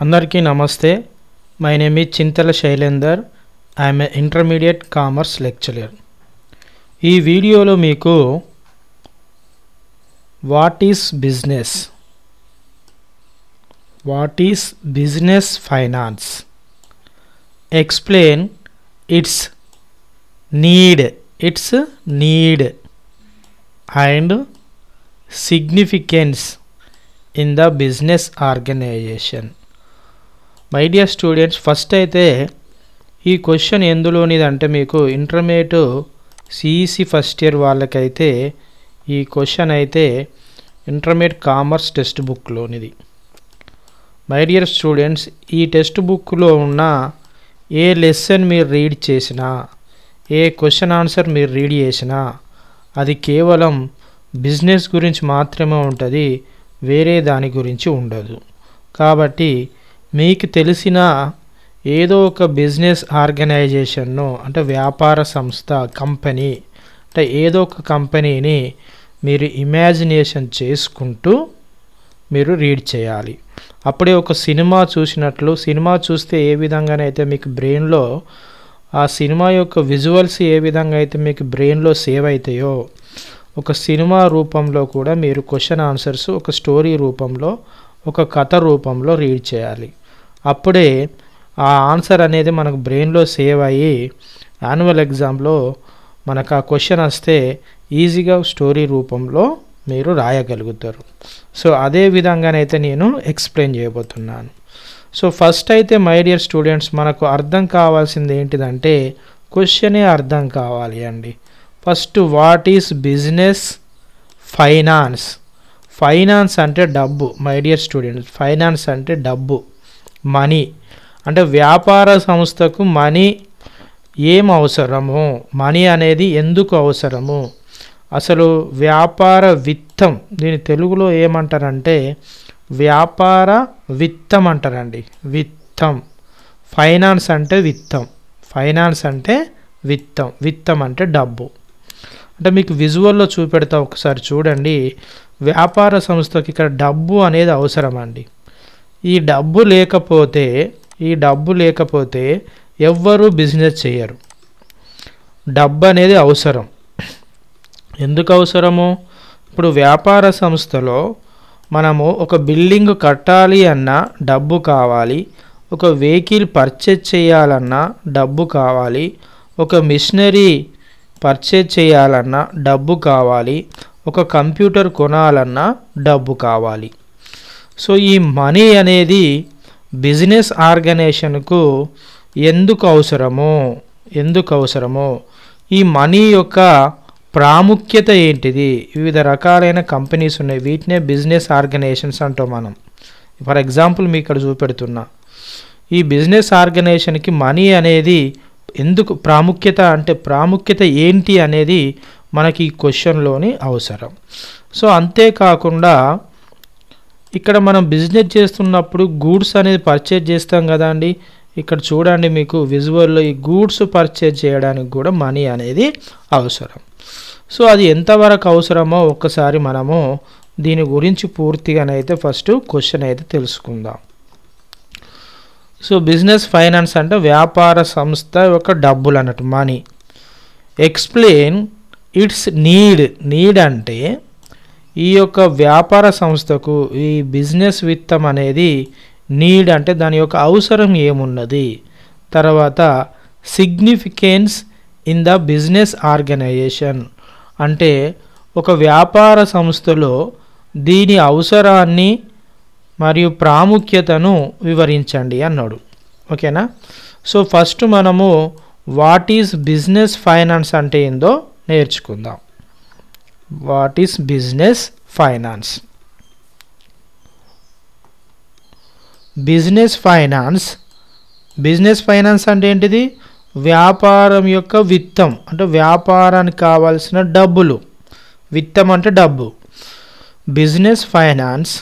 అందరికీ నమస్తే. My name is Chintala Shailender. I'm a intermediate commerce lecturer. ఈ వీడియోలో మీకు what is business finance, explain its need and significance in the business organisation. My dear students, first అయితే ఈ question ఎందులోనిది అంటే మీకు ఇంటర్మీడియట్ సిఈసి ఫస్ట్ ఇయర్ వాళ్ళకైతే ఈ క్వశ్చన్ అయితే ఇంటర్మీడియట్ కామర్స్ టెక్స్ట్ బుక్లోనిది. మై డియర్ స్టూడెంట్స్, ఈ టెక్స్ట్ బుక్లో ఉన్న ఏ లెసన్ మీరు రీడ్ చేసినా, ఏ క్వశ్చన్ ఆన్సర్ మీరు రీడ్ చేసినా అది కేవలం బిజినెస్ గురించి మాత్రమే ఉంటుంది, వేరే దాని గురించి ఉండదు. కాబట్టి మీకు తెలిసిన ఏదో ఒక బిజినెస్ ఆర్గనైజేషన్ను అంటే వ్యాపార సంస్థ, కంపెనీ అంటే ఏదో ఒక కంపెనీని మీరు ఇమాజినేషన్ చేసుకుంటూ మీరు రీడ్ చేయాలి. అప్పుడే ఒక సినిమా చూసినట్లు, సినిమా చూస్తే ఏ విధంగానైతే మీకు బ్రెయిన్లో ఆ సినిమా యొక్క విజువల్స్ ఏ విధంగా అయితే మీకు బ్రెయిన్లో సేవ్ అవుతాయో, ఒక సినిమా రూపంలో కూడా మీరు క్వశ్చన్ ఆన్సర్స్ ఒక స్టోరీ రూపంలో, ఒక కథ రూపంలో రీడ్ చేయాలి. అప్పుడే ఆ ఆన్సర్ అనేది మనకు బ్రెయిన్లో సేవ్ అయ్యి యాన్యువల్ ఎగ్జామ్లో మనకు ఆ క్వశ్చన్ వస్తే ఈజీగా స్టోరీ రూపంలో మీరు రాయగలుగుతారు. సో అదే విధంగానైతే నేను ఎక్స్ప్లెయిన్ చేయబోతున్నాను. సో ఫస్ట్ అయితే మై డియర్ స్టూడెంట్స్, మనకు అర్థం కావాల్సింది ఏంటిదంటే క్వశ్చనే అర్థం కావాలి అండి. First what is business finance? Finance అంటే డబ్బు. మై డియర్ స్టూడెంట్స్, ఫైనాన్స్ అంటే డబ్బు, మనీ. అంటే వ్యాపార సంస్థకు మనీ ఏం అవసరము, మనీ అనేది ఎందుకు అవసరము, అసలు వ్యాపార విత్తం, దీని తెలుగులో ఏమంటారంటే వ్యాపార విత్తం అంటారండి. విత్తం, ఫైనాన్స్ అంటే విత్తం, ఫైనాన్స్ అంటే విత్తం, విత్తం అంటే డబ్బు. అంటే మీకు విజువల్లో చూపెడతా, ఒకసారి చూడండి. వ్యాపార సంస్థకి ఇక్కడ డబ్బు అనేది అవసరం అండి. ఈ డబ్బు లేకపోతే ఎవ్వరూ బిజినెస్ చేయరు. డబ్బు అనేది అవసరం. ఎందుకు అవసరము? ఇప్పుడు వ్యాపార సంస్థలో మనము ఒక బిల్డింగ్ కట్టాలి అన్నా డబ్బు కావాలి, ఒక వెహికల్ పర్చేజ్ చేయాలన్నా డబ్బు కావాలి, ఒక మిషనరీ పర్చేజ్ చేయాలన్నా డబ్బు కావాలి, ఒక కంప్యూటర్ కొనాలన్నా డబ్బు కావాలి. సో ఈ మనీ అనేది బిజినెస్ ఆర్గనైజేషన్కు ఎందుకు అవసరమో, ఈ మనీ యొక్క ప్రాముఖ్యత ఏంటిది? వివిధ రకాలైన కంపెనీస్ ఉన్నాయి, వీటినే బిజినెస్ ఆర్గనైజేషన్స్ అంటాం మనం. ఫర్ ఎగ్జాంపుల్ మీకు ఇక్కడ చూపెడుతున్నా, ఈ బిజినెస్ ఆర్గనైజేషన్కి మనీ అనేది ఎందుకు ప్రాముఖ్యత అంటే ప్రాముఖ్యత ఏంటి అనేది మనకి ఈ క్వశ్చన్లోని అవసరం. సో అంతేకాకుండా ఇక్కడ మనం బిజినెస్ చేస్తున్నప్పుడు గూడ్స్ అనేది పర్చేజ్ చేస్తాం కదా అండి. ఇక్కడ చూడండి, మీకు విజువల్లో ఈ గూడ్స్ పర్చేజ్ చేయడానికి కూడా మనీ అనేది అవసరం. సో అది ఎంతవరకు అవసరమో ఒక్కసారి మనము దీని గురించి పూర్తిగానైతే ఫస్ట్ క్వశ్చన్ అయితే తెలుసుకుందాం. సో బిజినెస్ ఫైనాన్స్ అంటే వ్యాపార సంస్థ యొక్క డబ్బులు అన్నట్టు, మనీ. ఎక్స్ప్లెయిన్ ఇట్స్ నీడ్ అంటే ఈ యొక్క వ్యాపార సంస్థకు ఈ బిజినెస్ విత్తం అనేది నీడ్ అంటే దాని యొక్క అవసరం ఏమున్నది. తర్వాత significance in the business organisation అంటే ఒక వ్యాపార సంస్థలో దీని అవసరాన్ని మరియు ప్రాముఖ్యతను వివరించండి అన్నాడు. ఓకేనా? సో ఫస్ట్ మనము వాట్ ఈస్ బిజినెస్ ఫైనాన్స్ అంటే ఏందో నేర్చుకుందాం. What is business finance? Business finance అంటే ఏంటిది? వ్యాపారం యొక్క విత్తం అంటే వ్యాపారానికి కావాల్సిన డబ్బులు. విత్తం అంటే డబ్బు. Business finance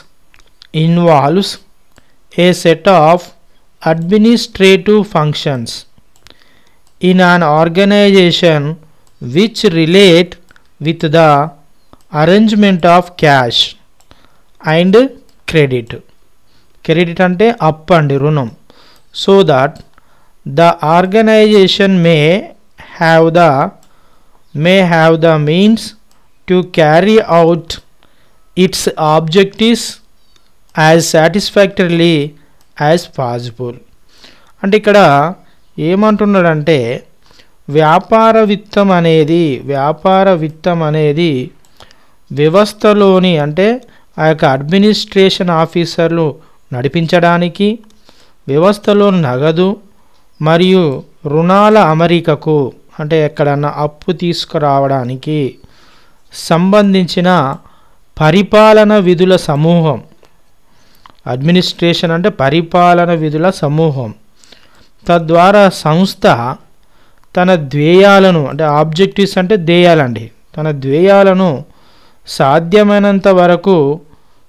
involves a set of administrative functions in an organization which relate with the arrangement of cash and credit. Credit అంటే అప్ అండి, రుణం. So that the organization may have the means to carry out its objectives as satisfactorily as possible. అంటే ఇక్కడ ఏమంటున్నాడంటే వ్యాపార విత్తం అనేది వ్యవస్థలోని అంటే ఆ యొక్క అడ్మినిస్ట్రేషన్ ఆఫీసర్లు నడిపించడానికి, వ్యవస్థలో నగదు మరియు రుణాల అమరికకు అంటే ఎక్కడన్నా అప్పు తీసుకురావడానికి సంబంధించిన పరిపాలన విధుల సమూహం. అడ్మినిస్ట్రేషన్ అంటే పరిపాలన విధుల సమూహం. తద్వారా సంస్థ తన ధ్యేయాలను అంటే ఆబ్జెక్టివ్స్ అంటే ధ్యేయాలండి, తన ధ్యేయాలను సాధ్యమైనంత వరకు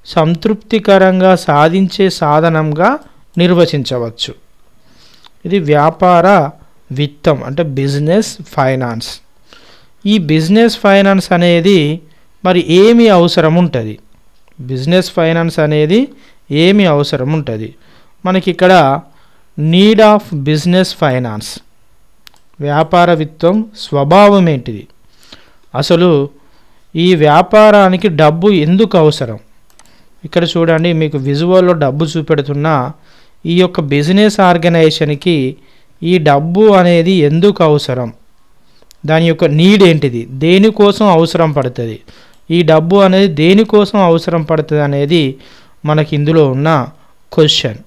సంతృప్తికరంగా సాధించే సాధనంగా నిర్వచించవచ్చు. ఇది వ్యాపార విత్తం అంటే బిజినెస్ ఫైనాన్స్. ఈ బిజినెస్ ఫైనాన్స్ అనేది మరి ఏమి అవసరం ఉంటుంది? బిజినెస్ ఫైనాన్స్ అనేది ఏమి అవసరం ఉంటుంది? మనకి ఇక్కడ నీడ్ ఆఫ్ బిజినెస్ ఫైనాన్స్, వ్యాపార విత్తం స్వభావం ఏంటిది, అసలు ఈ వ్యాపారానికి డబ్బు ఎందుకు అవసరం? ఇక్కడ చూడండి, మీకు విజువల్లో డబ్బు చూపెడుతున్న ఈ యొక్క బిజినెస్ ఆర్గనైజేషన్కి ఈ డబ్బు అనేది ఎందుకు అవసరం, దాని యొక్క నీడ్ ఏంటిది, దేనికోసం అవసరం పడుతుంది, ఈ డబ్బు అనేది దేనికోసం అవసరం పడుతుంది అనేది మనకి ఇందులో ఉన్న క్వశ్చన్.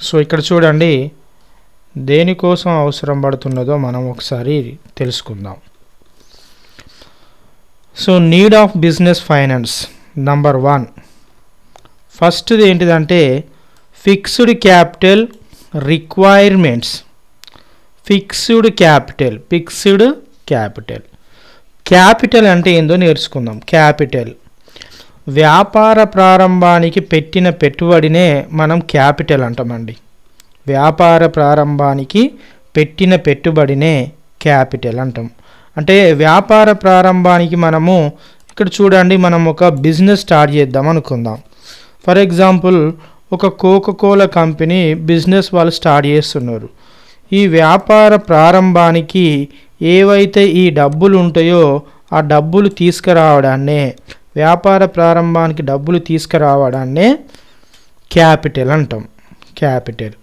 సో ఇక్కడ చూడండి, దేనికోసం అవసరం పడుతున్నదో మనం ఒకసారి తెలుసుకుందాం. So need of business finance number 1, ఫస్ట్ది ఏంటిదంటే fixed capital requirements. Fixed capital అంటే ఏందో నేర్చుకుందాం. క్యాపిటల్ వ్యాపార ప్రారంభానికి పెట్టిన పెట్టుబడినే మనం క్యాపిటల్ అంటామండి. వ్యాపార ప్రారంభానికి పెట్టిన పెట్టుబడినే క్యాపిటల్ అంటాం. అంటే వ్యాపార ప్రారంభానికి మనము ఇక్కడ చూడండి, మనం ఒక బిజినెస్ స్టార్ట్ చేద్దాం అనుకుందాం. ఫర్ ఎగ్జాంపుల్ ఒక కోకోకోలా కంపెనీ బిజినెస్ వాళ్ళు స్టార్ట్ చేస్తున్నారు. ఈ వ్యాపార ప్రారంభానికి ఏవైతే ఈ డబ్బులు ఉంటాయో ఆ డబ్బులు తీసుకురావడాన్నే, వ్యాపార ప్రారంభానికి డబ్బులు తీసుకురావడాన్నే క్యాపిటల్ అంటాం. క్యాపిటల్.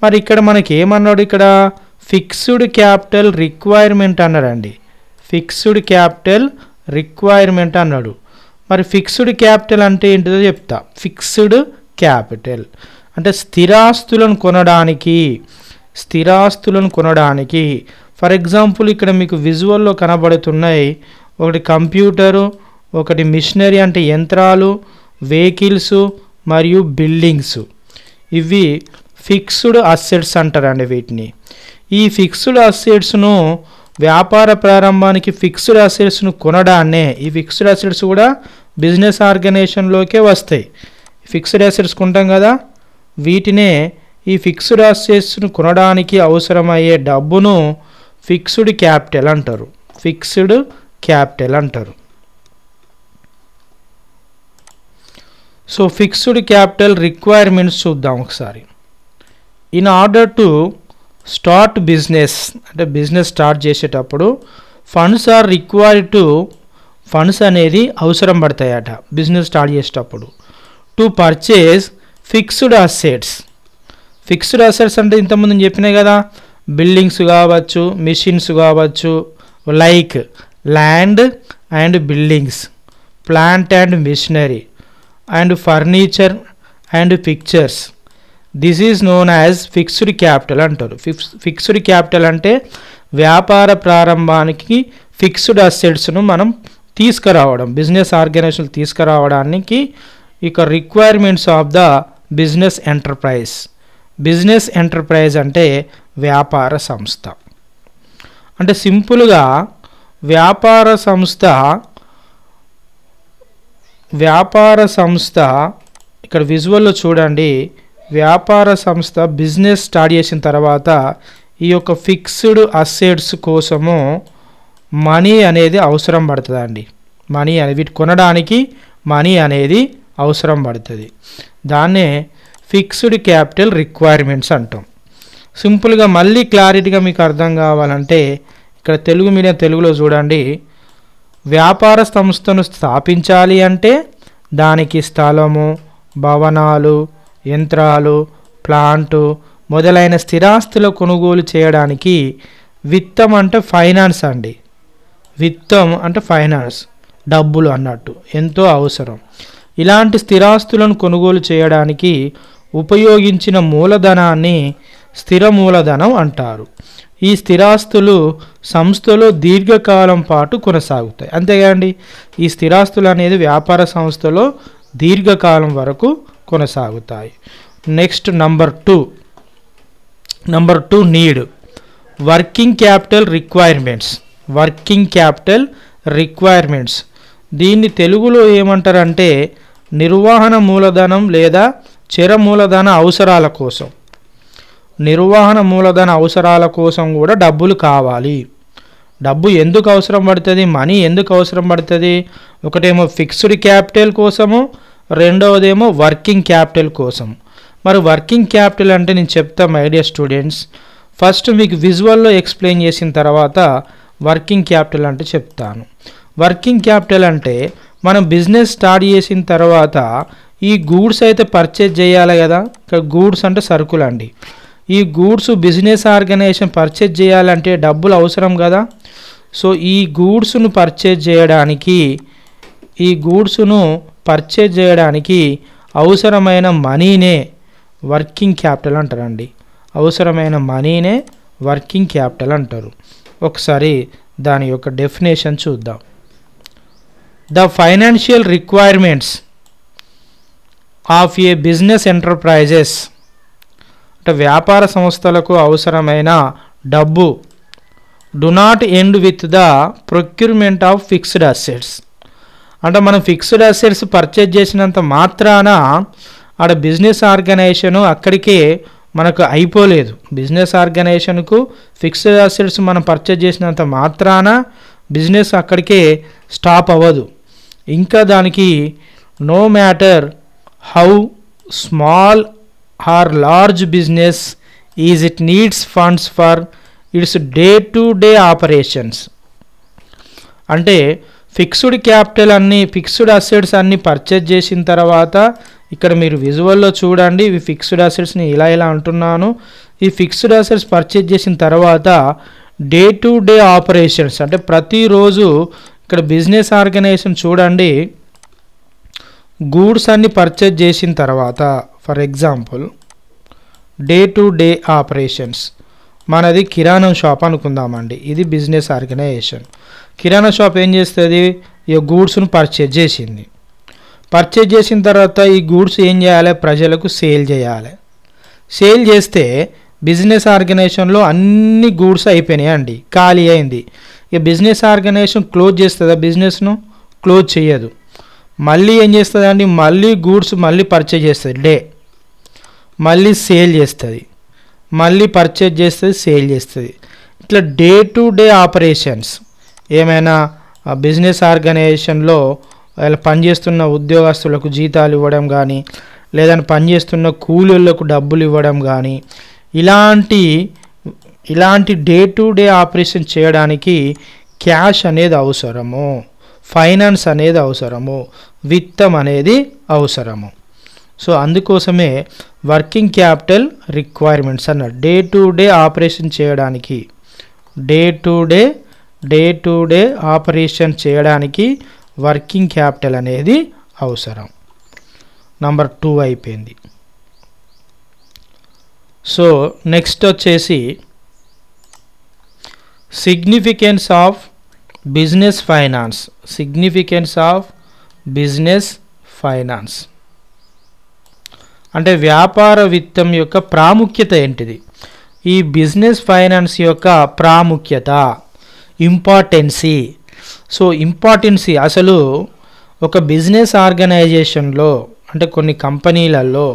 మరి ఇక్కడ మనకి ఏమన్నాడు, ఇక్కడ ఫిక్స్డ్ క్యాపిటల్ రిక్వైర్మెంట్ అన్నాడండి. ఫిక్స్డ్ క్యాపిటల్ రిక్వైర్మెంట్ అన్నాడు. మరి ఫిక్స్డ్ క్యాపిటల్ అంటే ఏంటిదో చెప్తా. ఫిక్స్డ్ క్యాపిటల్ అంటే స్థిరాస్తులను కొనడానికి. ఫర్ ఎగ్జాంపుల్ ఇక్కడ మీకు విజువల్లో కనబడుతున్నాయి, ఒకటి కంప్యూటరు, ఒకటి మిషనరీ అంటే యంత్రాలు, వెహికల్స్ మరియు బిల్డింగ్స్. ఇవి ఫిక్స్డ్ అసెట్స్ అంటారండి వీటిని. ఈ ఫిక్స్డ్ అసెట్స్ను వ్యాపార ప్రారంభానికి ఫిక్స్డ్ అసెట్స్ను కొనడాన్నే, ఈ ఫిక్స్డ్ అసెట్స్ కూడా బిజినెస్ ఆర్గనైజేషన్లోకే వస్తాయి. ఫిక్స్డ్ అసెట్స్ కొంటాం కదా, వీటినే ఈ ఫిక్స్డ్ అసెట్స్ను కొనడానికి అవసరమయ్యే డబ్బును ఫిక్స్డ్ క్యాపిటల్ అంటారు. సో ఫిక్స్డ్ క్యాపిటల్ రిక్వైర్మెంట్స్ చూద్దాం ఒకసారి. In order to start business అంటే బిజినెస్ స్టార్ట్ చేసేటప్పుడు funds are required to, funds అనేది అవసరం పడతాయట బిజినెస్ స్టార్ట్ చేసేటప్పుడు. To purchase fixed assets. Fixed assets అంటే ఇంతకుముందు చెప్పినాయి కదా, బిల్డింగ్స్ కావచ్చు, మిషన్స్ కావచ్చు, like land and buildings, plant and machinery and furniture and pictures. This is known as fixed capital అంటారు. ఫిక్స్డ్ క్యాపిటల్ అంటే వ్యాపార ప్రారంభానికి ఫిక్స్డ్ అసెట్స్ను మనం తీసుకురావడం, బిజినెస్ ఆర్గనైజేషన్ తీసుకురావడానికి ఇక requirements of the business enterprise. Business enterprise అంటే వ్యాపార సంస్థ. అంటే సింపుల్గా వ్యాపార సంస్థ ఇక్కడ విజువల్లో చూడండి, వ్యాపార సంస్థ బిజినెస్ స్టార్ట్ చేసిన తర్వాత ఈ యొక్క ఫిక్స్డ్ అసెట్స్ కోసము మనీ అనేది అవసరం పడుతుందండి. మనీ అనేది వీటి కొనడానికి మనీ అనేది అవసరం పడుతుంది. దాన్నే ఫిక్స్డ్ క్యాపిటల్ రిక్వైర్మెంట్స్ అంటాం. సింపుల్గా మళ్ళీ క్లారిటీగా మీకు అర్థం కావాలంటే ఇక్కడ తెలుగు మీడియం తెలుగులో చూడండి. వ్యాపార సంస్థను స్థాపించాలి అంటే దానికి స్థలము, భవనాలు, యంత్రాలు, ప్లాంటు మొదలైన స్థిరాస్తుల కొనుగోలు చేయడానికి విత్తం అంటే ఫైనాన్స్ అండి. విత్తం అంటే ఫైనాన్స్, డబ్బులు అన్నట్టు ఎంతో అవసరం. ఇలాంటి స్థిరాస్తులను కొనుగోలు చేయడానికి ఉపయోగించిన మూలధనాన్ని స్థిర మూలధనం అంటారు. ఈ స్థిరాస్తులు సంస్థలో దీర్ఘకాలం పాటు కొనసాగుతాయి. అంతేగాండి, ఈ స్థిరాస్తులు అనేది వ్యాపార సంస్థలో దీర్ఘకాలం వరకు కొనసాగుతాయి. Next number two need working capital requirements. Working capital requirements దీన్ని తెలుగులో ఏమంటారంటే నిర్వహణ మూలధనం లేదా చర మూలధన అవసరాల కోసం. నిర్వహణ మూలధన అవసరాల కోసం కూడా డబ్బులు కావాలి. డబ్బు ఎందుకు అవసరం పడుతుంది, మనీ ఎందుకు అవసరం పడుతుంది? ఒకటేమో ఫిక్స్డ్ క్యాపిటల్ కోసము, రెండవదేమో వర్కింగ్ క్యాపిటల్ కోసం. మరి వర్కింగ్ క్యాపిటల్ అంటే నేను చెప్తాను మై డియర్ స్టూడెంట్స్. ఫస్ట్ మీకు విజువల్లో ఎక్స్ప్లెయిన్ చేసిన తర్వాత వర్కింగ్ క్యాపిటల్ అంటే చెప్తాను. వర్కింగ్ క్యాపిటల్ అంటే మనం బిజినెస్ స్టార్ట్ చేసిన తర్వాత ఈ గూడ్స్ అయితే పర్చేజ్ చేయాలి కదా. ఇక్కడ గూడ్స్ అంటే సరుకులు అండి. ఈ గూడ్స్ బిజినెస్ ఆర్గనైజేషన్ పర్చేజ్ చేయాలంటే డబ్బులు అవసరం కదా. సో ఈ గూడ్స్ను పర్చేజ్ చేయడానికి అవసరమైన మనీనే వర్కింగ్ క్యాపిటల్ అంటారండి. అవసరమైన మనీనే వర్కింగ్ క్యాపిటల్ అంటారు. ఒకసారి దాని యొక్క డెఫినేషన్ చూద్దాం. The financial requirements of A business enterprises అంటే వ్యాపార సంస్థలకు అవసరమైన డబ్బు do not end with the procurement of fixed assets. అంటే మనం ఫిక్స్డ్ అసెట్స్ పర్చేజ్ చేసినంత మాత్రాన ఆడ బిజినెస్ ఆర్గనైజేషను అక్కడికే మనకు అయిపోలేదు. బిజినెస్ ఆర్గనైజేషన్కు ఫిక్స్డ్ అసెట్స్ మనం పర్చేజ్ చేసినంత మాత్రాన బిజినెస్ అక్కడికే స్టాప్ అవ్వదు. ఇంకా దానికి no matter how small or large business is it needs funds for its day to day operations. అంటే ఫిక్స్డ్ అసెట్స్ అన్నీ పర్చేజ్ చేసిన తర్వాత ఇక్కడ మీరు విజువల్లో చూడండి. ఇవి ఫిక్స్డ్ అసెట్స్ని ఇలా అంటున్నాను. ఈ ఫిక్స్డ్ అసెట్స్ పర్చేజ్ చేసిన తర్వాత డే టు డే ఆపరేషన్స్ అంటే ప్రతిరోజు ఇక్కడ బిజినెస్ ఆర్గనైజేషన్ చూడండి. గూడ్స్ అన్ని పర్చేజ్ చేసిన తర్వాత for example day to day operations మనది కిరాణం షాప్ అనుకుందామండి. ఇది బిజినెస్ ఆర్గనైజేషన్. కిరాణా షాప్ ఏం చేస్తుంది, ఈ గూడ్స్ను పర్చేజ్ చేసింది. పర్చేజ్ చేసిన తర్వాత ఈ గూడ్స్ ఏం చేయాలి, ప్రజలకు సేల్ చేయాలి. సేల్ చేస్తే బిజినెస్ ఆర్గనైజేషన్లో అన్ని గూడ్స్ అయిపోయినాయి అండి, ఖాళీ అయింది. ఇక బిజినెస్ ఆర్గనైజేషన్ క్లోజ్ చేస్తుందా, బిజినెస్ను క్లోజ్ చేయదు. మళ్ళీ ఏం చేస్తుంది అండి, మళ్ళీ గూడ్స్ మళ్ళీ పర్చేజ్ చేస్తుంది, మళ్ళీ సేల్ చేస్తుంది, మళ్ళీ పర్చేజ్ చేస్తుంది, సేల్ చేస్తుంది. ఇట్లా డే టు డే ఆపరేషన్స్ ఏమైనా బిజినెస్ ఆర్గనైజేషన్లో పనిచేస్తున్న ఉద్యోగస్తులకు జీతాలు ఇవ్వడం కానీ, లేదంటే పనిచేస్తున్న కూలీలకు డబ్బులు ఇవ్వడం కానీ, ఇలాంటి డే టు డే ఆపరేషన్ చేయడానికి క్యాష్ అనేది అవసరము, ఫైనాన్స్ అనేది అవసరము, విత్తం అనేది అవసరము. సో అందుకోసమే వర్కింగ్ క్యాపిటల్ రిక్వైర్మెంట్స్ అన్నారు. డే టు డే ఆపరేషన్ చేయడానికి ఆపరేషన్ చేయడానికి వర్కింగ్ క్యాపిటల్ అనేది అవసరం. నంబర్ 2 అయిపోయింది. సో నెక్స్ట్ వచ్చేసి సిగ్నిఫికెన్స్ ఆఫ్ బిజినెస్ ఫైనాన్స్ అంటే వ్యాపార విత్తం యొక్క ప్రాముఖ్యత ఏంటిది? ఈ బిజినెస్ ఫైనాన్స్ యొక్క ప్రాముఖ్యత, ఇంపార్టెన్సీ. సో ఇంపార్టెన్సీ అసలు ఒక బిజినెస్ ఆర్గనైజేషన్లో అంటే కొన్ని కంపెనీలలో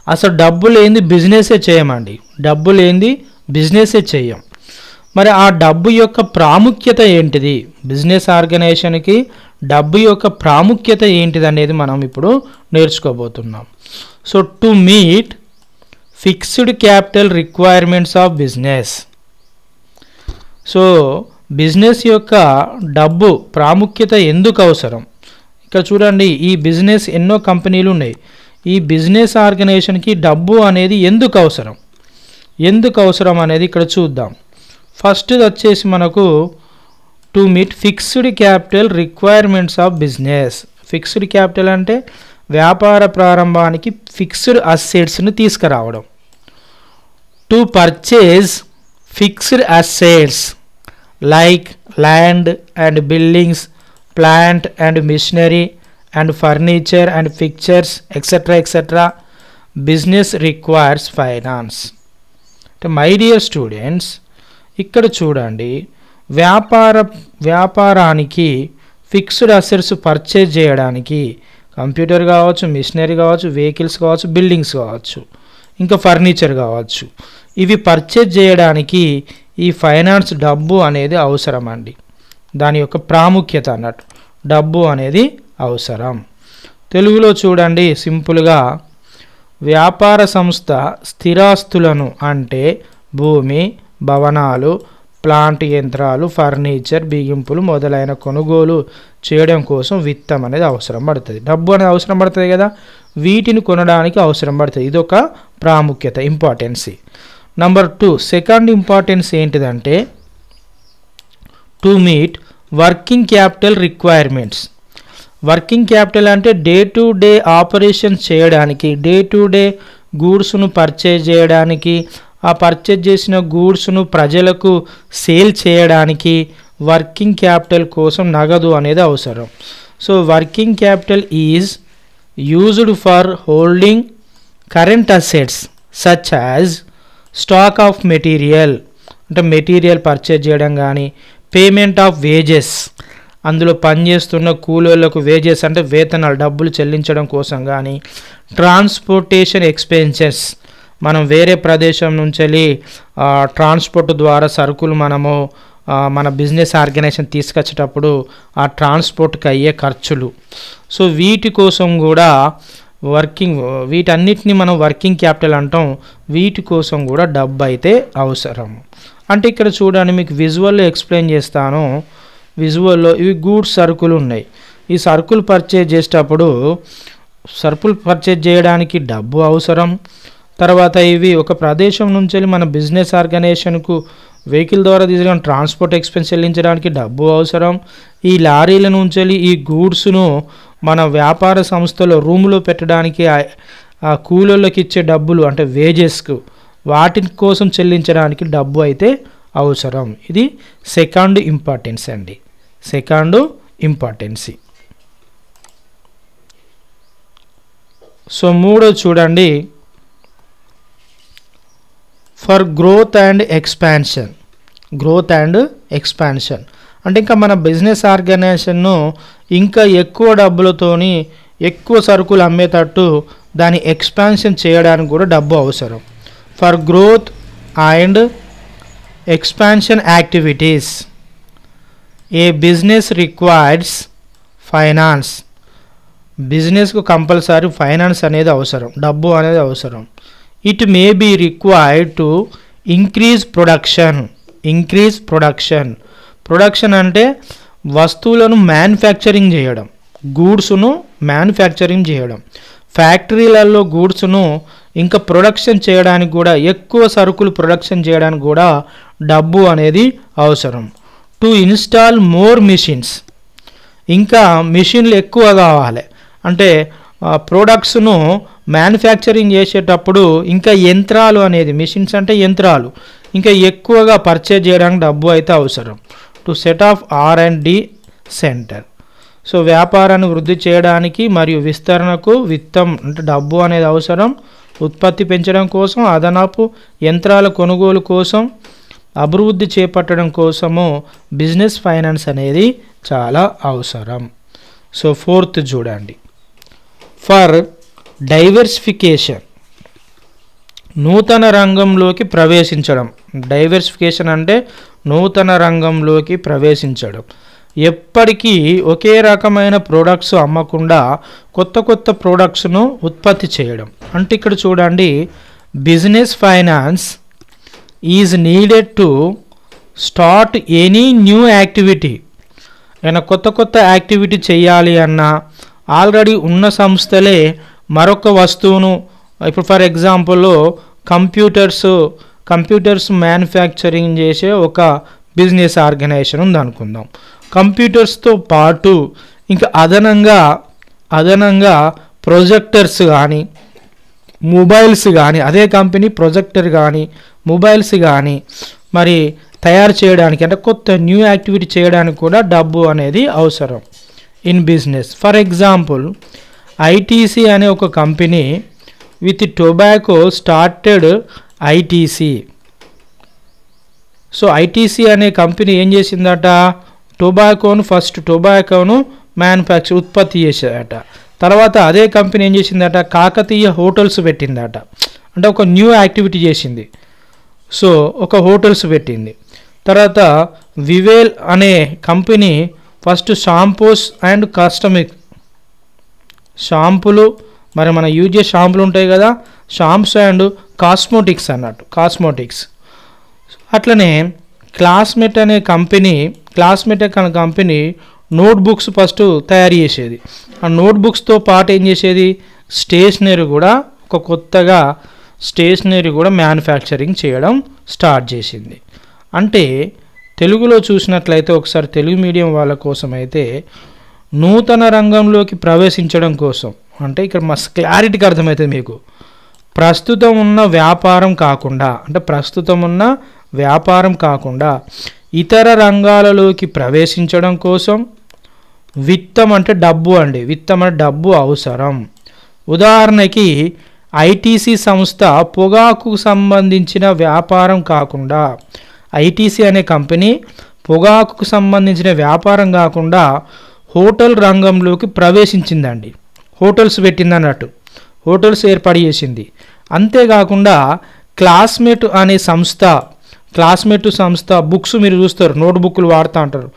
అసలు డబ్బు లేనిది బిజినెసే చేయమండి, డబ్బు లేనిది బిజినెసే చేయం. మరి ఆ డబ్బు యొక్క ప్రాముఖ్యత ఏంటిది, బిజినెస్ ఆర్గనైజేషన్కి డబ్బు యొక్క ప్రాముఖ్యత ఏంటిది అనేది మనం ఇప్పుడు నేర్చుకోబోతున్నాం. So to meet fixed capital requirements of business. So business యొక్క డబ్బు ప్రాముఖ్యత ఎందుకు అవసరం? ఇక్కడ చూడండి, ఈ బిజినెస్ ఎన్నో కంపెనీలు ఉన్నాయి. ఈ బిజినెస్ ఆర్గనైజేషన్కి డబ్బు అనేది ఎందుకు అవసరం అనేది ఇక్కడ చూద్దాం. ఫస్ట్ వచ్చేసి మనకు to meet fixed capital requirements of business. Fixed capital అంటే వ్యాపార ప్రారంభానికి ఫిక్స్డ్ అసెట్స్ని తీసుకురావడం. To purchase fixed assets like land and buildings, plant and machinery and furniture and fixtures etcetera business requires finance. అంటే మై డియర్ స్టూడెంట్స్, ఇక్కడ చూడండి, వ్యాపారానికి fixed assets purchase చేయడానికి కంప్యూటర్ కావచ్చు, మిషనరీ కావచ్చు, వెహికల్స్ కావచ్చు, బిల్డింగ్స్ కావచ్చు, ఇంకా ఫర్నిచర్ కావచ్చు, ఇవి పర్చేజ్ చేయడానికి ఈ ఫైనాన్స్ డబ్బు అనేది అవసరం అండి. దాని యొక్క ప్రాముఖ్యత అన్నట్టు డబ్బు అనేది అవసరం. తెలుగులో చూడండి సింపుల్గా, వ్యాపార సంస్థ స్థిరాస్తులను అంటే భూమి, భవనాలు, ప్లాంట్ యంత్రాలు, ఫర్నిచర్, బిగింపులు మొదలైన కొనుగోలు చేయడం కోసం విత్తం అనేది అవసరం పడుతుంది. డబ్బు అనేది అవసరం పడుతుంది కదా, వీటిని కొనడానికి అవసరం పడుతుంది. ఇదొక ప్రాముఖ్యత, ఇంపార్టెన్సీ. నంబర్ 2 సెకండ్ ఇంపార్టెన్స్ ఏంటిదంటే to meet working capital requirements. Working capital అంటే డే టు డే ఆపరేషన్ చేయడానికి, డే టు డే గూడ్స్ను పర్చేజ్ చేయడానికి, ఆ పర్చేజ్ చేసిన గూడ్స్ను ప్రజలకు సేల్ చేయడానికి వర్కింగ్ క్యాపిటల్ కోసం నగదు అనేది అవసరం. So working capital is used for holding current assets such as stock of material, అంటే మెటీరియల్ పర్చేజ్ చేయడం కానీ, పేమెంట్ ఆఫ్ వేజెస్, అందులో పనిచేస్తున్న కూలీలకు వేజెస్ అంటే వేతనాలు డబ్బులు చెల్లించడం కోసం కానీ, ట్రాన్స్పోర్టేషన్ ఎక్స్పెన్సెస్, మనం వేరే ప్రదేశం నుంచి ట్రాన్స్పోర్ట్ ద్వారా సరుకులు మనము మన బిజినెస్ ఆర్గనైజేషన్ తీసుకొచ్చేటప్పుడు ఆ ట్రాన్స్పోర్ట్కి అయ్యే ఖర్చులు. సో వీటి కోసం కూడా వీటన్నిటిని మనం వర్కింగ్ క్యాపిటల్ అంటాం. వీటి కోసం కూడా డబ్బు అయితే అవసరం. అంటే ఇక్కడ చూడండి, మీకు విజువల్లో ఎక్స్ప్లెయిన్ చేస్తాను. విజువల్లో ఇవి గూడ్స్ సరుకులు ఉన్నాయి. ఈ సరుకులు పర్చేజ్ చేసేటప్పుడు సరుకులు పర్చేజ్ చేయడానికి డబ్బు అవసరం. తర్వాత ఇవి ఒక ప్రదేశం నుంచి మన బిజినెస్ ఆర్గనైజేషన్కు వెహికల్ ద్వారా తీసుకుని ట్రాన్స్పోర్ట్ ఎక్స్పెన్స్ చెల్లించడానికి డబ్బు అవసరం. ఈ లారీల నుంచి ఈ గూడ్స్ను మన వ్యాపార సంస్థలో రూములో పెట్టడానికి ఆ కూలీలకు ఇచ్చే డబ్బులు అంటే వేజెస్కు, వాటి కోసం చెల్లించడానికి డబ్బు అయితే అవసరం. ఇది సెకండ్ ఇంపార్టెన్స్ అండి, సెకండ్ ఇంపార్టెన్సీ. సో మూడో చూడండి, for growth and expansion. Growth and expansion అంటే ఇంకా మన బిజినెస్ ఆర్గనైజేషన్ను ఇంకా ఎక్కువ డబ్బులతోని ఎక్కువ సరుకులు అమ్మేటట్టు దాన్ని ఎక్స్పాన్షన్ చేయడానికి కూడా డబ్బు అవసరం. For growth and expansion activities a business requires finance. బిజినెస్కు కంపల్సరీ ఫైనాన్స్ అనేది అవసరం, డబ్బు అనేది అవసరం. It may be required to increase production. Production అంటే వస్తువులను మ్యానుఫ్యాక్చరింగ్ చేయడం, గూడ్స్ను మ్యానుఫ్యాక్చరింగ్ చేయడం. ఫ్యాక్టరీలలో గూడ్స్ను ఇంకా ప్రొడక్షన్ చేయడానికి కూడా, ఎక్కువ సరుకులు ప్రొడక్షన్ చేయడానికి కూడా డబ్బు అనేది అవసరం. టు ఇన్స్టాల్ మోర్ మిషన్స్, ఇంకా మిషన్లు ఎక్కువ కావాలి. అంటే ప్రోడక్ట్స్ను మ్యానుఫ్యాక్చరింగ్ చేసేటప్పుడు ఇంకా యంత్రాలు అనేది, మిషన్స్ అంటే యంత్రాలు, ఇంకా ఎక్కువగా పర్చేజ్ చేయడానికి డబ్బు అయితే అవసరం. To set of R&D centre. So వ్యాపారాన్ని వృద్ధి చేయడానికి మరియు విస్తరణకు విత్తం అంటే డబ్బు అనేది అవసరం. ఉత్పత్తి పెంచడం కోసం, అదనపు యంత్రాల కొనుగోలు కోసం, అభివృద్ధి చేపట్టడం కోసము బిజినెస్ ఫైనాన్స్ అనేది చాలా అవసరం. సో ఫోర్త్ చూడండి, ఫర్ డైవర్సిఫికేషన్, నూతన రంగంలోకి ప్రవేశించడం. డైవర్సిఫికేషన్ అంటే నూతన రంగంలోకి ప్రవేశించడం. ఎప్పటికీ ఒకే రకమైన ప్రోడక్ట్స్ అమ్మకుండా కొత్త కొత్త ప్రోడక్ట్స్ను ఉత్పత్తి చేయడం. అంటే ఇక్కడ చూడండి, business finance is needed to start any new activity. ఏమైనా కొత్త కొత్త యాక్టివిటీ చేయాలి అన్నా, ఆల్రెడీ ఉన్న సంస్థలే మరొక వస్తువును, ఇప్పుడు ఫర్ ఎగ్జాంపుల్ కంప్యూటర్స్ మ్యానుఫ్యాక్చరింగ్ చేసే ఒక బిజినెస్ ఆర్గనైజేషన్ ఉంది అనుకుందాం. కంప్యూటర్స్తో పాటు ఇంకా అదనంగా ప్రొజెక్టర్స్ కానీ మొబైల్స్ కానీ, అదే కంపెనీ ప్రొజెక్టర్ కానీ మొబైల్స్ కానీ మరి తయారు చేయడానికి, అంటే కొత్త న్యూ యాక్టివిటీ చేయడానికి కూడా డబ్బు అనేది అవసరం in business. For example ITC అనే ఒక company with tobacco started ITC. So ITC అనే కంపెనీ ఏం చేసిందట, ఫస్ట్ టొబాకోను మ్యానుఫ్యాక్చర్ ఉత్పత్తి చేసేదట. తర్వాత అదే కంపెనీ ఏం చేసిందట, కాకతీయ హోటల్స్ పెట్టిందట. అంటే ఒక న్యూ యాక్టివిటీ చేసింది. సో ఒక హోటల్స్ పెట్టింది. తర్వాత వివేల్ అనే కంపెనీ ఫస్ట్ షాంపూస్ అండ్ షాంపులు, మరి మన యూజ్ చేసే షాంపులు ఉంటాయి కదా, షాంప్స్ అండ్ కాస్మోటిక్స్. అట్లనే క్లాస్మేట్ అనే కంపెనీ నోట్బుక్స్ ఫస్ట్ తయారు చేసేది. ఆ నోట్బుక్స్తో పాటు ఏం చేసేది, స్టేషనరీ కూడా మ్యానుఫ్యాక్చరింగ్ చేయడం స్టార్ట్ చేసింది. అంటే తెలుగులో చూసినట్లయితే, ఒకసారి తెలుగు మీడియం వాళ్ళ కోసం అయితే, నూతన రంగంలోకి ప్రవేశించడం కోసం అంటే ఇక్కడ మస్తు క్లారిటీగా అర్థమవుతుంది మీకు. ప్రస్తుతం ఉన్న వ్యాపారం కాకుండా ఇతర రంగాలలోకి ప్రవేశించడం కోసం విత్తం అంటే డబ్బు అవసరం. ఉదాహరణకి ఐటీసీ సంస్థ పొగాకుకు సంబంధించిన వ్యాపారం కాకుండా, ఐటీసీ అనే కంపెనీ పొగాకుకు సంబంధించిన వ్యాపారం కాకుండా హోటల్ రంగంలోకి ప్రవేశించిందండి. హోటల్స్ పెట్టిందన్నట్టు, హోటల్స్ ఏర్పాటు చేసింది. అంతేకాకుండా క్లాస్మేట్ సంస్థ బుక్స్ మీరు చూస్తారు, నోట్బుక్లు వాడుతూ అంటారు.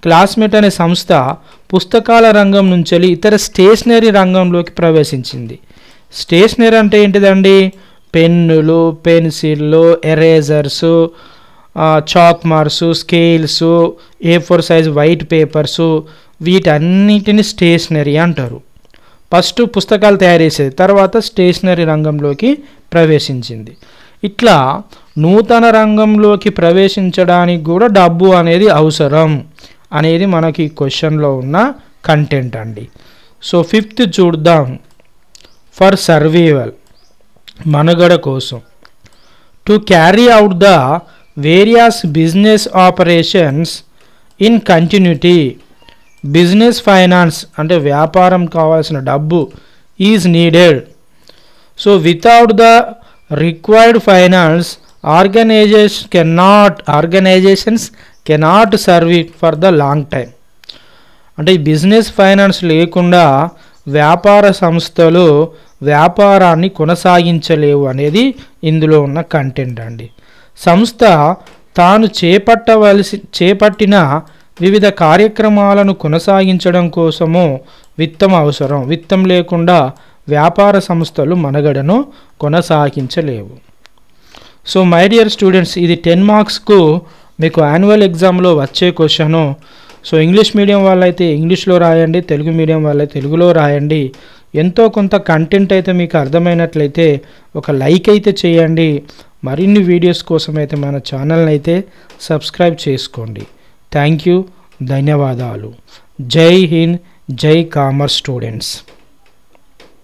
క్లాస్మేట్ అనే సంస్థ పుస్తకాల రంగం నుంచి ఇతర స్టేషనరీ రంగంలోకి ప్రవేశించింది. స్టేషనరీ అంటే ఏంటిదండి, పెన్నులు, పెన్సిళ్ళు, erasers, chalk marks, scales, A4 size white papers, వీటన్నిటిని స్టేషనరీ అంటారు. ఫస్ట్ పుస్తకాలు తయారు చేసేది, తర్వాత స్టేషనరీ రంగంలోకి ప్రవేశించింది. ఇట్లా నూతన రంగంలోకి ప్రవేశించడానికి కూడా డబ్బు అనేది అవసరం అనేది మనకి క్వశ్చన్లో ఉన్న కంటెంట్ అండి. సో 5th చూద్దాం. ఫర్ సర్వైవల్, మనుగడ కోసం. To carry out the various business operations in continuity, business finance అంటే వ్యాపారం కావాల్సిన డబ్బు is needed. So without the required finance organisations cannot survive for the long time. అంటే ఈ బిజినెస్ ఫైనాన్స్ లేకుండా వ్యాపార సంస్థలు వ్యాపారాన్ని కొనసాగించలేవు అనేది ఇందులో ఉన్న కంటెంట్ అండి. సంస్థ తాను చేపట్టిన వివిధ కార్యక్రమాలను కొనసాగించడం కోసము విత్తం అవసరం. విత్తం లేకుండా వ్యాపార సంస్థలు మనుగడను కొనసాగించలేవు. సో మై డియర్ స్టూడెంట్స్, ఇది 10 మార్క్స్కు మీకు యాన్యువల్ ఎగ్జామ్లో వచ్చే క్వశ్చను. సో ఇంగ్లీష్ మీడియం వాళ్ళైతే ఇంగ్లీష్లో రాయండి, తెలుగు మీడియం వాళ్ళైతే తెలుగులో రాయండి. ఎంతో కొంత కంటెంట్ అయితే మీకు అర్థమైనట్లయితే ఒక లైక్ అయితే చేయండి. మరిన్ని వీడియోస్ కోసం అయితే మన ఛానల్ని అయితే సబ్స్క్రైబ్ చేసుకోండి. థ్యాంక్ యూ, ధన్యవాదాలు. జై హింద్, జై కామర్స్ స్టూడెంట్స్.